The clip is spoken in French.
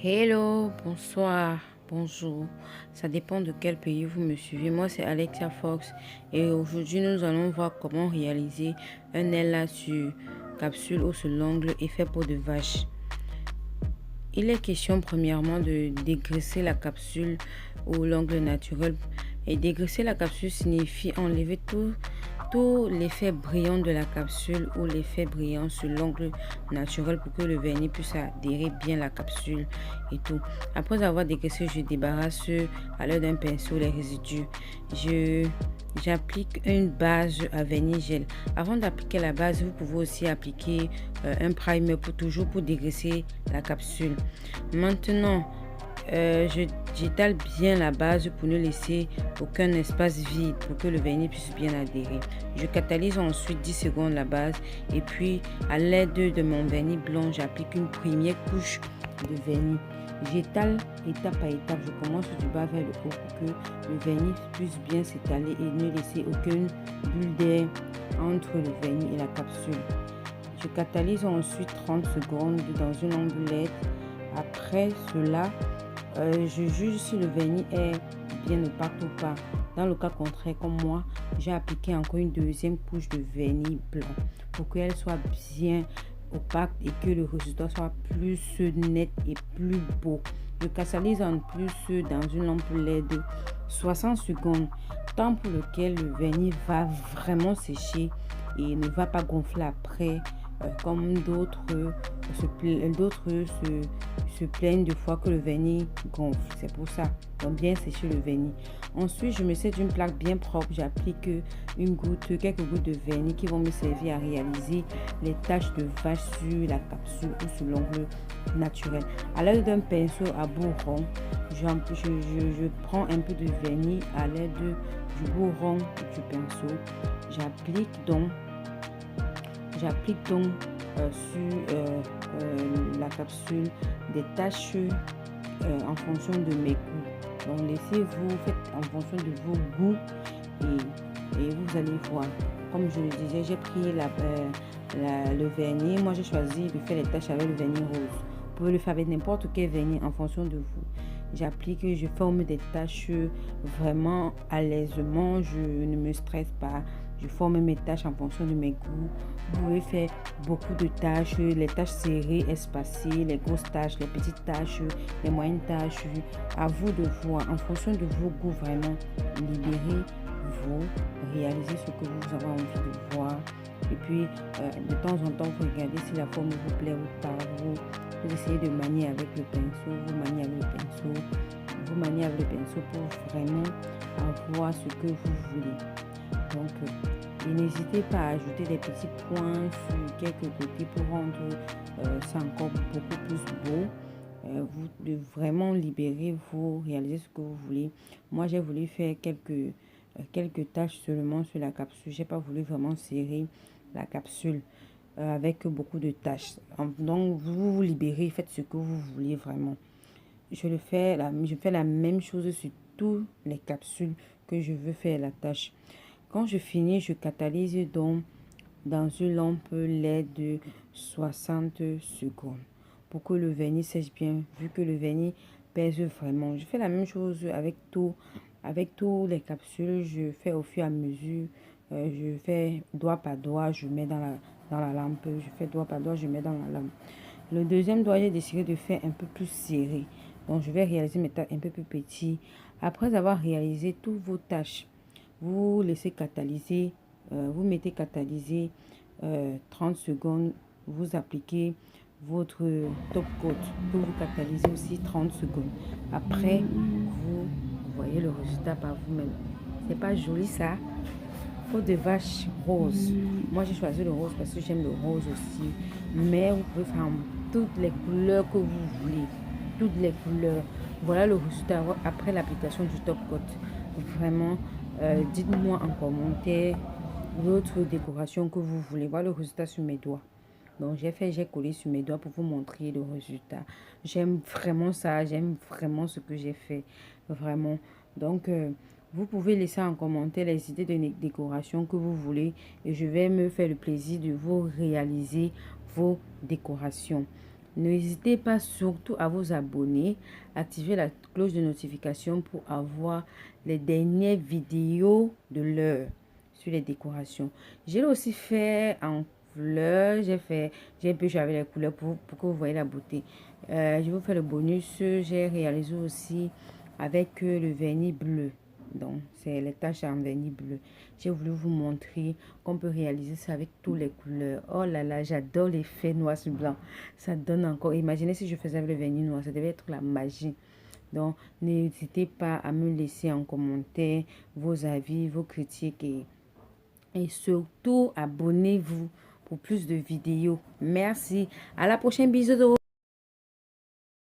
Hello, bonsoir, bonjour. Ça dépend de quel pays vous me suivez. Moi, c'est Alexia Fox et aujourd'hui, nous allons voir comment réaliser un aile sur capsule ou sur l'ongle effet peau de vache. Il est question premièrement de dégraisser la capsule ou l'ongle naturel. Et dégraisser la capsule signifie enlever tout l'effet brillant de la capsule ou l'effet brillant sur l'ongle naturel pour que le vernis puisse adhérer bien la capsule et tout. Après avoir dégraissé, je débarrasse à l'aide d'un pinceau les résidus. J'applique une base à vernis gel. Avant d'appliquer la base, vous pouvez aussi appliquer un primer pour dégraisser la capsule. Maintenant, j'étale bien la base pour ne laisser aucun espace vide pour que le vernis puisse bien adhérer. Je catalyse ensuite 10 secondes la base et puis à l'aide de mon vernis blanc, j'applique une première couche de vernis. J'étale étape par étape, je commence du bas vers le haut pour que le vernis puisse bien s'étaler et ne laisser aucune bulle d'air entre le vernis et la capsule. Je catalyse ensuite 30 secondes dans une ombelette. Après cela, je juge si le vernis est bien opaque ou pas. Dans le cas contraire, comme moi, j'ai appliqué encore une deuxième couche de vernis blanc pour qu'elle soit bien opaque et que le résultat soit plus net et plus beau. Je catalyse en plus dans une lampe LED de 60 secondes, temps pour lequel le vernis va vraiment sécher et ne va pas gonfler après, comme d'autres se plaignent de fois que le vernis gonfle. C'est pour ça. Donc bien sécher le vernis. Ensuite, je me sers d'une plaque bien propre. J'applique quelques gouttes de vernis qui vont me servir à réaliser les taches de vache sur la capsule ou sur l'ongle naturel. À l'aide d'un pinceau à bout rond, je prends un peu de vernis à l'aide du bout rond du pinceau. J'applique donc sur la capsule des taches en fonction de mes goûts. Donc laissez-vous, faites en fonction de vos goûts et vous allez voir. Comme je le disais, j'ai pris le vernis. Moi, j'ai choisi de faire les taches avec le vernis rose. Vous pouvez le faire avec n'importe quel vernis en fonction de vous. J'applique, je forme des taches vraiment à l'aisement. Je ne me stresse pas. Je forme mes taches en fonction de mes goûts. Vous pouvez faire beaucoup de taches, les taches serrées, espacées, les grosses taches, les petites taches, les moyennes taches. À vous de voir, en fonction de vos goûts, vraiment, libérez-vous, réalisez ce que vous avez envie de voir. Et puis, de temps en temps, vous regardez si la forme vous plaît ou pas. Vous essayez de manier avec le pinceau, vous maniez avec le pinceau pour vraiment avoir ce que vous voulez. Donc, et n'hésitez pas à ajouter des petits points sur quelques côtés pour rendre ça encore beaucoup plus beau. Vous de vraiment libérer, vous réaliser ce que vous voulez. Moi, j'ai voulu faire quelques tâches seulement sur la capsule. J'ai pas voulu vraiment serrer la capsule avec beaucoup de tâches. Donc, vous vous libérez, faites ce que vous voulez vraiment. Je fais la même chose sur toutes les capsules que je veux faire la tâche. Quand je finis, je catalyse donc dans une lampe LED de 60 secondes pour que le vernis sèche bien, vu que le vernis pèse vraiment. Je fais la même chose avec tous les capsules. Je fais au fur et à mesure. Je fais doigt par doigt, je mets dans la lampe. Je fais doigt par doigt, je mets dans la lampe. Le deuxième doigt, j'ai décidé de faire un peu plus serré. Donc, je vais réaliser mes tâches un peu plus petites. Après avoir réalisé toutes vos tâches, vous laissez catalyser, vous mettez catalyser 30 secondes, vous appliquez votre top coat que vous catalysez aussi 30 secondes. Après, vous voyez le résultat par vous-même. C'est pas joli ça? Peau de vache rose. Moi, j'ai choisi le rose parce que j'aime le rose aussi. Mais vous pouvez faire toutes les couleurs que vous voulez. Toutes les couleurs. Voilà le résultat après l'application du top coat. Vraiment, dites-moi en commentaire l'autre décoration que vous voulez. Voilà le résultat sur mes doigts. Donc, j'ai collé sur mes doigts pour vous montrer le résultat. J'aime vraiment ça. J'aime vraiment ce que j'ai fait. Vraiment. Donc, vous pouvez laisser en commentaire les idées de décoration que vous voulez. Et je vais me faire le plaisir de vous réaliser vos décorations. N'hésitez pas surtout à vous abonner, activer la cloche de notification pour avoir les dernières vidéos de l'heure sur les décorations. J'ai aussi fait en fleurs, j'ai un peu joué avec les couleurs pour que vous voyez la beauté. Je vais vous faire le bonus, j'ai réalisé aussi avec le vernis bleu. Donc, c'est les taches en vernis bleu. J'ai voulu vous montrer qu'on peut réaliser ça avec toutes les couleurs. Oh là là, j'adore l'effet noir sur blanc. Ça donne encore. Imaginez si je faisais avec le vernis noir, ça devait être la magie. Donc, n'hésitez pas à me laisser en commentaire vos avis, vos critiques et surtout, abonnez-vous pour plus de vidéos. Merci. À la prochaine. Bisous.